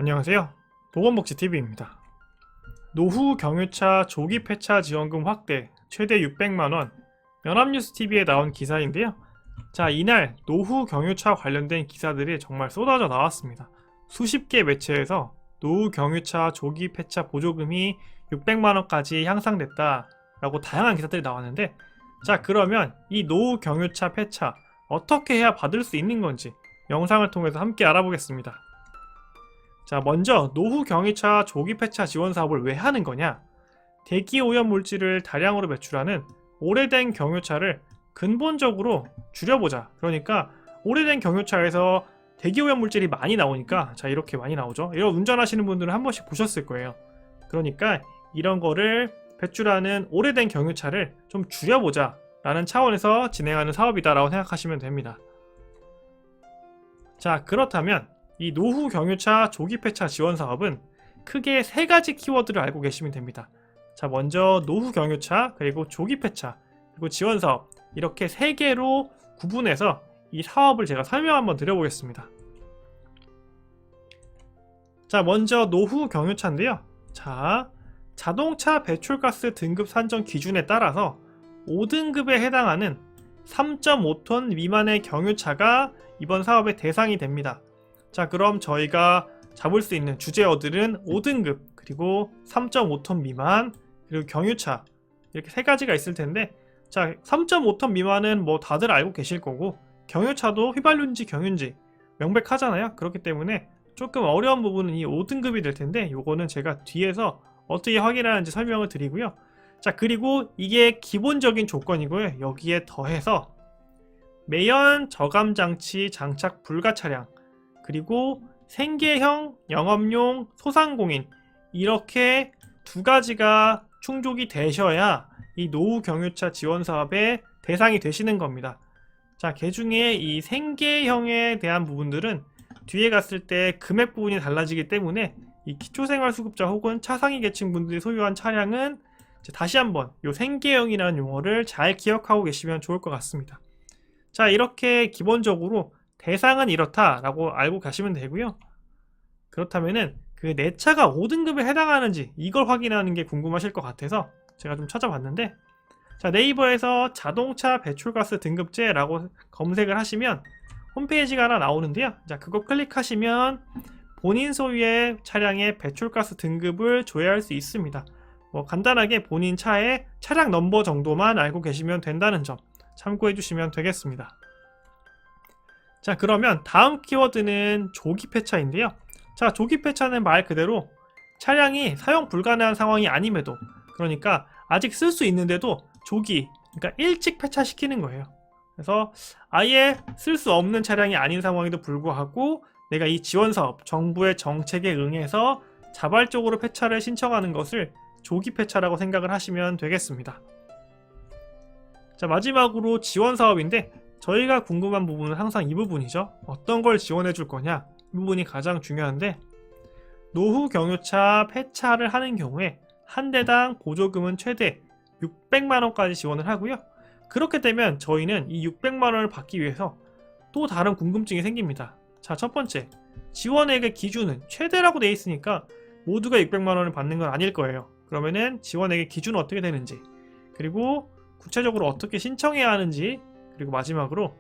안녕하세요. 보건복지TV입니다. 노후 경유차 조기 폐차 지원금 확대 최대 600만원 연합뉴스TV에 나온 기사인데요. 자, 이날 노후 경유차 관련된 기사들이 정말 쏟아져 나왔습니다. 수십 개 매체에서 노후 경유차 조기 폐차 보조금이 600만원까지 향상됐다 라고 다양한 기사들이 나왔는데, 자, 그러면 이 노후 경유차 폐차 어떻게 해야 받을 수 있는 건지 영상을 통해서 함께 알아보겠습니다. 자, 먼저 노후 경유차 조기 폐차 지원 사업을 왜 하는 거냐? 대기 오염 물질을 다량으로 배출하는 오래된 경유차를 근본적으로 줄여보자. 그러니까 오래된 경유차에서 대기 오염 물질이 많이 나오니까, 자, 이렇게 많이 나오죠. 이런 운전하시는 분들은 한 번씩 보셨을 거예요. 그러니까 이런 거를 배출하는 오래된 경유차를 좀 줄여보자 라는 차원에서 진행하는 사업이다 라고 생각하시면 됩니다. 자, 그렇다면 이 노후 경유차 조기 폐차 지원 사업은 크게 세 가지 키워드를 알고 계시면 됩니다. 자, 먼저 노후 경유차, 그리고 조기 폐차, 그리고 지원 사업, 이렇게 세 개로 구분해서 이 사업을 제가 설명 한번 드려보겠습니다. 자, 먼저 노후 경유차인데요. 자, 자동차 배출가스 등급 산정 기준에 따라서 5등급에 해당하는 3.5톤 미만의 경유차가 이번 사업의 대상이 됩니다. 자, 그럼 저희가 잡을 수 있는 주제어들은 5등급, 그리고 3.5톤 미만, 그리고 경유차, 이렇게 세 가지가 있을 텐데, 자, 3.5톤 미만은 뭐 다들 알고 계실 거고, 경유차도 휘발유인지 경유인지 명백하잖아요. 그렇기 때문에 조금 어려운 부분은 이 5등급이 될 텐데, 요거는 제가 뒤에서 어떻게 확인하는지 설명을 드리고요. 자, 그리고 이게 기본적인 조건이고요. 여기에 더해서 매연 저감 장치 장착 불가 차량, 그리고 생계형 영업용 소상공인, 이렇게 두 가지가 충족이 되셔야 이 노후 경유차 지원 사업의 대상이 되시는 겁니다. 자, 그중에 이 생계형에 대한 부분들은 뒤에 갔을 때 금액 부분이 달라지기 때문에 이 기초생활수급자 혹은 차상위 계층 분들이 소유한 차량은 다시 한번 이 생계형이라는 용어를 잘 기억하고 계시면 좋을 것 같습니다. 자, 이렇게 기본적으로 대상은 이렇다라고 알고 가시면 되고요. 그렇다면은 그 내 차가 5등급에 해당하는지 이걸 확인하는 게 궁금하실 것 같아서 제가 좀 찾아봤는데, 자, 네이버에서 자동차 배출가스 등급제라고 검색을 하시면 홈페이지가 하나 나오는데요. 자, 그거 클릭하시면 본인 소유의 차량의 배출가스 등급을 조회할 수 있습니다. 뭐 간단하게 본인 차의 차량 넘버 정도만 알고 계시면 된다는 점 참고해 주시면 되겠습니다. 자, 그러면 다음 키워드는 조기 폐차인데요. 자, 조기 폐차는 말 그대로 차량이 사용 불가능한 상황이 아님에도, 그러니까 아직 쓸 수 있는데도 조기, 그러니까 일찍 폐차시키는 거예요. 그래서 아예 쓸 수 없는 차량이 아닌 상황에도 불구하고 내가 이 지원사업, 정부의 정책에 응해서 자발적으로 폐차를 신청하는 것을 조기 폐차라고 생각을 하시면 되겠습니다. 자, 마지막으로 지원사업인데 저희가 궁금한 부분은 항상 이 부분이죠. 어떤 걸 지원해 줄 거냐, 이 부분이 가장 중요한데, 노후 경유차 폐차를 하는 경우에 한 대당 보조금은 최대 600만원까지 지원을 하고요. 그렇게 되면 저희는 이 600만원을 받기 위해서 또 다른 궁금증이 생깁니다. 자, 첫 번째, 지원액의 기준은 최대라고 되어 있으니까 모두가 600만원을 받는 건 아닐 거예요. 그러면은 지원액의 기준은 어떻게 되는지, 그리고 구체적으로 어떻게 신청해야 하는지, 그리고 마지막으로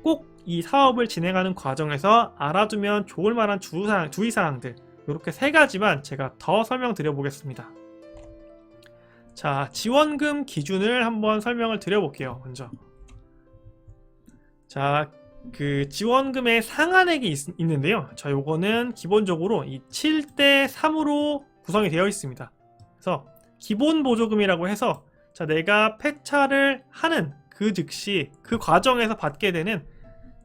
꼭 이 사업을 진행하는 과정에서 알아두면 좋을 만한 주의사항들, 이렇게 세 가지만 제가 더 설명드려 보겠습니다. 자, 지원금 기준을 한번 설명을 드려볼게요. 먼저, 자, 그 지원금의 상한액이 있는데요. 자, 요거는 기본적으로 이 7대3으로 구성이 되어 있습니다. 그래서 기본 보조금이라고 해서, 자, 내가 폐차를 하는 그 즉시 그 과정에서 받게 되는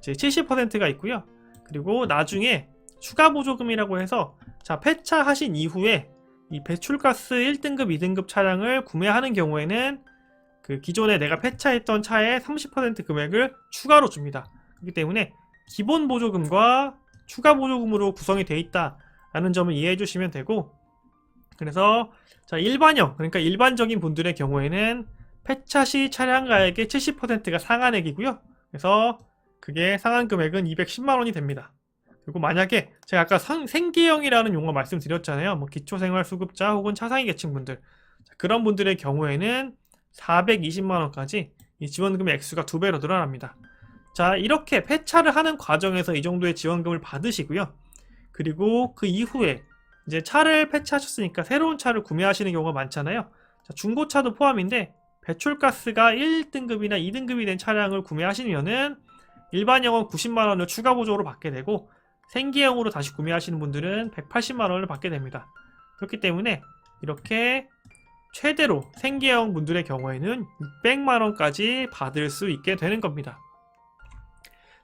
이제 70%가 있고요. 그리고 나중에 추가 보조금이라고 해서, 자, 폐차하신 이후에 이 배출가스 1등급, 2등급 차량을 구매하는 경우에는 그 기존에 내가 폐차했던 차의 30% 금액을 추가로 줍니다. 그렇기 때문에 기본 보조금과 추가 보조금으로 구성이 되어 있다라는 점을 이해해 주시면 되고, 그래서 자, 일반형, 그러니까 일반적인 분들의 경우에는 폐차 시 차량 가액의 70%가 상한액이고요. 그래서 그게 상한 금액은 210만원이 됩니다. 그리고 만약에 제가 아까 생계형이라는 용어 말씀드렸잖아요. 뭐 기초생활수급자 혹은 차상위 계층분들, 그런 분들의 경우에는 420만원까지 이 지원금의 액수가 2배로 늘어납니다. 자, 이렇게 폐차를 하는 과정에서 이 정도의 지원금을 받으시고요. 그리고 그 이후에 이제 차를 폐차하셨으니까 새로운 차를 구매하시는 경우가 많잖아요. 자, 중고차도 포함인데 배출가스가 1등급이나 2등급이 된 차량을 구매하시면은 일반형은 90만원을 추가 보조로 받게 되고 생계형으로 다시 구매하시는 분들은 180만원을 받게 됩니다. 그렇기 때문에 이렇게 최대로 생계형 분들의 경우에는 600만원까지 받을 수 있게 되는 겁니다.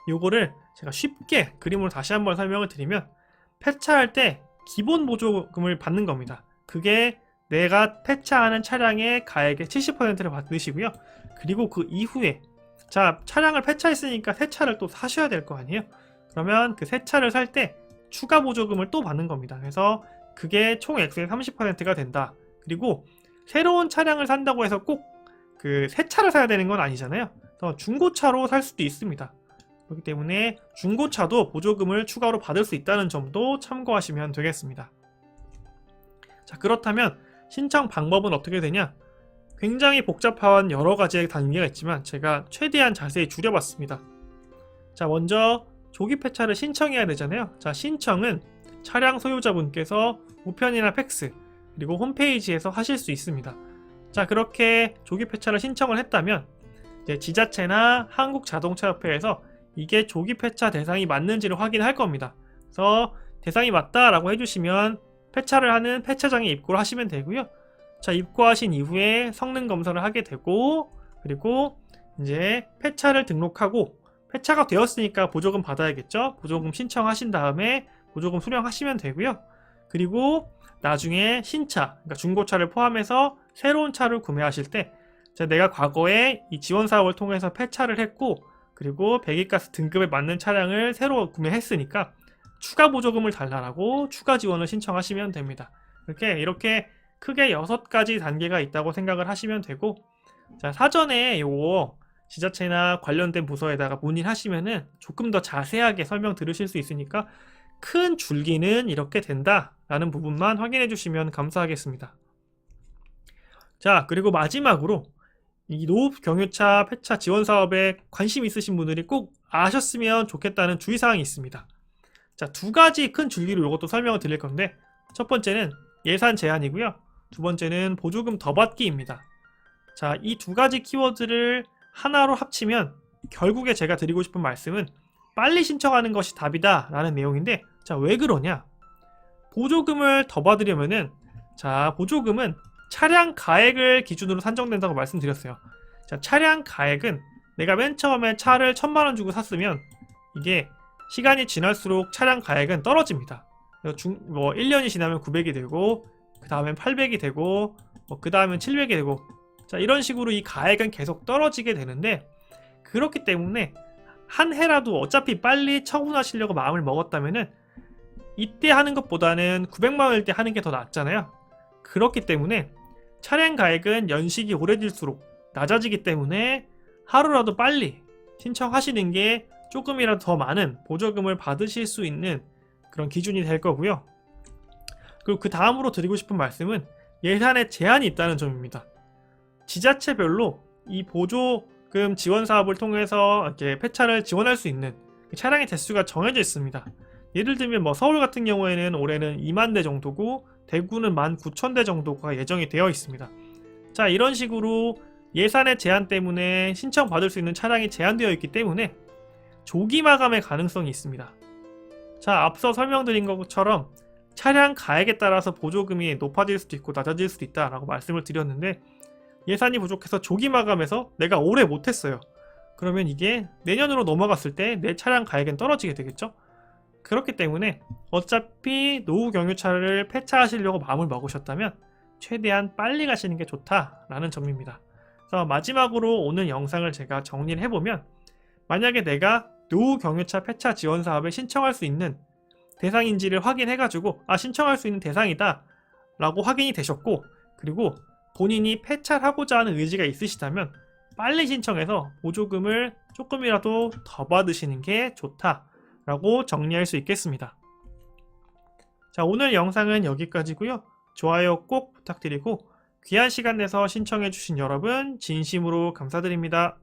요거를 제가 쉽게 그림으로 다시 한번 설명을 드리면 폐차할 때 기본 보조금을 받는 겁니다. 그게 내가 폐차하는 차량의 가액의 70%를 받으시고요. 그리고 그 이후에 자, 차량을 폐차했으니까 새 차를 또 사셔야 될 거 아니에요? 그러면 그 새 차를 살 때 추가 보조금을 또 받는 겁니다. 그래서 그게 총 액수의 30%가 된다. 그리고 새로운 차량을 산다고 해서 꼭 그 새 차를 사야 되는 건 아니잖아요. 그래서 중고차로 살 수도 있습니다. 그렇기 때문에 중고차도 보조금을 추가로 받을 수 있다는 점도 참고하시면 되겠습니다. 자, 그렇다면 신청 방법은 어떻게 되냐? 굉장히 복잡한 여러 가지의 단계가 있지만 제가 최대한 자세히 줄여봤습니다. 자, 먼저 조기 폐차를 신청해야 되잖아요. 자, 신청은 차량 소유자분께서 우편이나 팩스 그리고 홈페이지에서 하실 수 있습니다. 자, 그렇게 조기 폐차를 신청을 했다면 이제 지자체나 한국자동차협회에서 이게 조기 폐차 대상이 맞는지를 확인할 겁니다. 그래서 대상이 맞다라고 해주시면 폐차를 하는 폐차장에 입고를 하시면 되고요. 자, 입고하신 이후에 성능 검사를 하게 되고 그리고 이제 폐차를 등록하고 폐차가 되었으니까 보조금 받아야겠죠. 보조금 신청하신 다음에 보조금 수령하시면 되고요. 그리고 나중에 신차, 그러니까 중고차를 포함해서 새로운 차를 구매하실 때 내가 과거에 이 지원사업을 통해서 폐차를 했고 그리고 배기가스 등급에 맞는 차량을 새로 구매했으니까 추가 보조금을 달라고 추가 지원을 신청하시면 됩니다. 이렇게 크게 6가지 단계가 있다고 생각을 하시면 되고, 자, 사전에 요거 지자체나 관련된 부서에다가 문의하시면은 조금 더 자세하게 설명 들으실 수 있으니까 큰 줄기는 이렇게 된다 라는 부분만 확인해 주시면 감사하겠습니다. 자, 그리고 마지막으로 이 노후경유차 폐차 지원 사업에 관심 있으신 분들이 꼭 아셨으면 좋겠다는 주의사항이 있습니다. 자, 2가지 큰 줄기로 이것도 설명을 드릴 건데, 첫 번째는 예산 제한이고요. 두 번째는 보조금 더 받기입니다. 자, 이 2가지 키워드를 하나로 합치면 결국에 제가 드리고 싶은 말씀은 빨리 신청하는 것이 답이다 라는 내용인데, 자, 왜 그러냐? 보조금을 더 받으려면은, 자, 보조금은 차량 가액을 기준으로 산정된다고 말씀드렸어요. 자, 차량 가액은 내가 맨 처음에 차를 1000만원 주고 샀으면 이게 시간이 지날수록 차량 가액은 떨어집니다. 1년이 지나면 900이 되고 그 다음엔 800이 되고 그 다음엔 700이 되고, 자, 이런 식으로 이 가액은 계속 떨어지게 되는데, 그렇기 때문에 한 해라도 어차피 빨리 처분하시려고 마음을 먹었다면은 이때 하는 것보다는 900만원일 때 하는 게 더 낫잖아요. 그렇기 때문에 차량 가액은 연식이 오래될수록 낮아지기 때문에 하루라도 빨리 신청하시는 게 조금이라도 더 많은 보조금을 받으실 수 있는 그런 기준이 될 거고요. 그리고 그 다음으로 드리고 싶은 말씀은 예산에 제한이 있다는 점입니다. 지자체별로 이 보조금 지원 사업을 통해서 이렇게 폐차를 지원할 수 있는 차량의 대수가 정해져 있습니다. 예를 들면 서울 같은 경우에는 올해는 2만 대 정도고 대구는 19,000대 정도가 예정이 되어 있습니다. 자, 이런 식으로 예산의 제한 때문에 신청받을 수 있는 차량이 제한되어 있기 때문에 조기 마감의 가능성이 있습니다. 자, 앞서 설명드린 것처럼 차량 가액에 따라서 보조금이 높아질 수도 있고 낮아질 수도 있다라고 말씀을 드렸는데, 예산이 부족해서 조기 마감해서 내가 올해 못했어요. 그러면 이게 내년으로 넘어갔을 때 내 차량 가액은 떨어지게 되겠죠? 그렇기 때문에 어차피 노후 경유차를 폐차하시려고 마음을 먹으셨다면 최대한 빨리 가시는 게 좋다라는 점입니다. 그래서 마지막으로 오늘 영상을 제가 정리를 해보면, 만약에 내가 노후 경유차 폐차 지원 사업에 신청할 수 있는 대상인지를 확인해가지고 신청할 수 있는 대상이다 라고 확인이 되셨고, 그리고 본인이 폐차를 하고자 하는 의지가 있으시다면 빨리 신청해서 보조금을 조금이라도 더 받으시는 게 좋다 라고 정리할 수 있겠습니다. 자, 오늘 영상은 여기까지고요. 좋아요 꼭 부탁드리고 귀한 시간 내서 신청해주신 여러분 진심으로 감사드립니다.